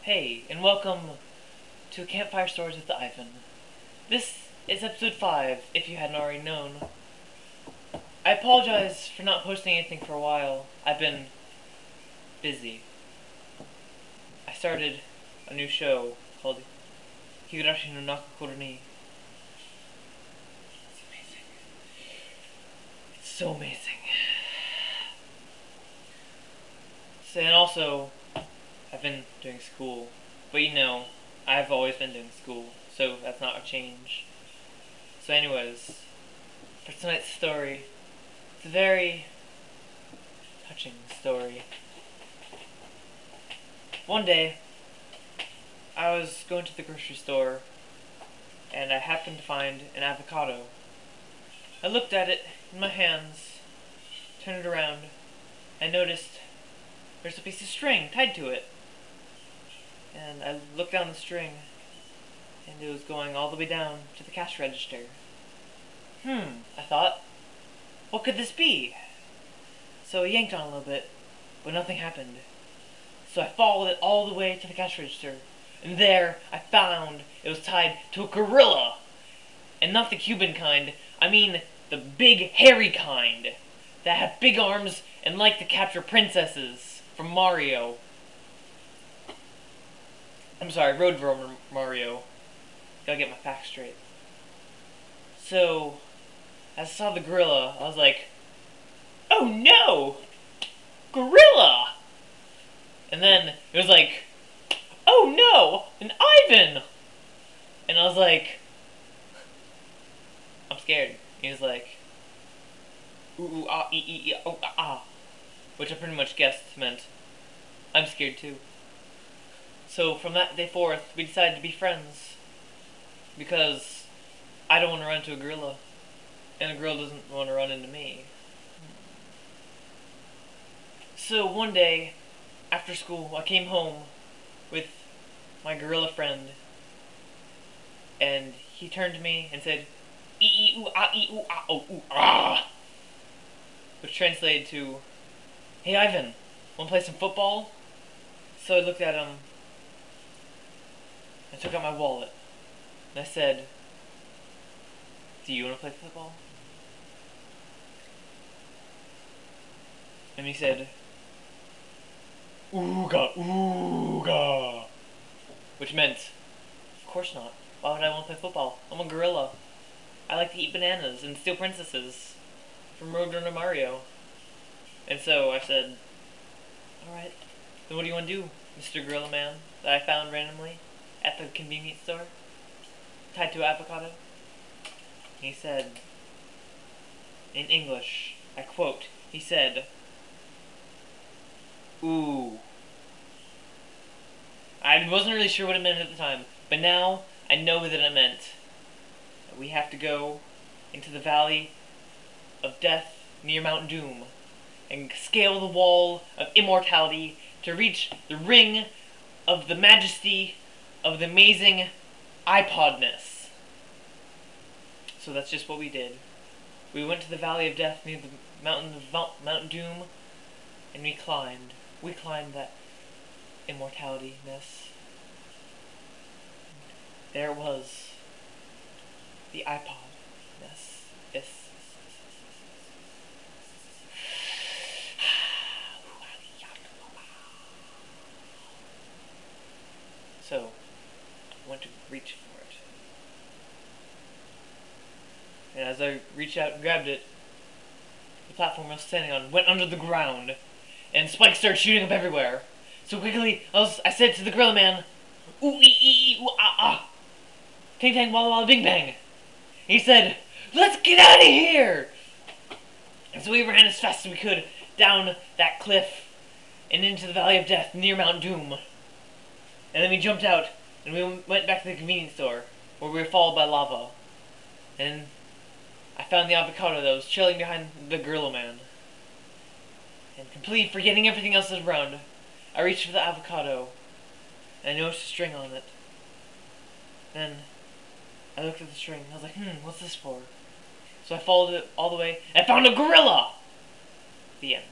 Hey, and welcome to Campfire Stories with Ivan. This is episode 5, if you hadn't already known. I apologize for not posting anything for a while. I've been busy. I started a new show called Higurashi no Nakakoro ni. It's amazing. It's so amazing. So, and also, I've been doing school, but I've always been doing school, so that's not a change. So anyways, for tonight's story, it's a very touching story. One day, I was going to the grocery store, and I happened to find an avocado. I looked at it in my hands, turned it around, and noticed there's a piece of string tied to it. And I looked down the string, and it was going all the way down to the cash register. I thought, what could this be? So I yanked on it a little bit, but nothing happened. So I followed it all the way to the cash register, and there I found it was tied to a gorilla! And not the Cuban kind, I mean the big hairy kind, that have big arms and like to capture princesses from Mario. I'm sorry, Road Mario. Gotta get my facts straight. So, as I saw the gorilla, I was like, oh no! Gorilla! And then it was like, oh no! An Ivan! And I was like, I'm scared. He was like, ooh, ah, oh, ah. Which I pretty much guessed meant, I'm scared too. So from that day forth, we decided to be friends. Because I don't want to run into a gorilla. And a gorilla doesn't want to run into me. So one day, after school, I came home with my gorilla friend. And he turned to me and said, ee ooh ah oh ooh ah. Which translated to, hey Ivan, wanna play some football? So I looked at him. I took out my wallet, and I said, do you want to play football? And he said, ooga, ooga. Which meant, of course not. Why would I want to play football? I'm a gorilla. I like to eat bananas and steal princesses from Road Runner Mario. And so I said, alright, then what do you want to do, Mr. Gorilla Man, that I found randomly at the convenience store, tied to avocado? He said, in English, I quote, he said, ooh. I wasn't really sure what it meant at the time, but now I know that it meant that we have to go into the Valley of Death near Mount Doom and scale the wall of immortality to reach the ring of the majesty of the amazing iPodness. So that's just what we did. We went to the Valley of Death near the Mount Doom, and we climbed. We climbed that immortality-ness. There it was. The iPod-ness. Yes. So, I went to reach for it. And as I reached out and grabbed it, the platform I was standing on went under the ground, and spikes started shooting up everywhere. So quickly, I said to the gorilla man, ooh ee ee ooh ah ah, ting tang walla walla bing bang. He said, let's get out of here! And so we ran as fast as we could down that cliff and into the Valley of Death near Mount Doom. And then we jumped out, and we went back to the convenience store, where we were followed by lava. And I found the avocado that was chilling behind the gorilla man. And completely forgetting everything else around, I reached for the avocado, and I noticed a string on it. Then I looked at the string, and I was like, what's this for? So I followed it all the way, and I found a gorilla! The end.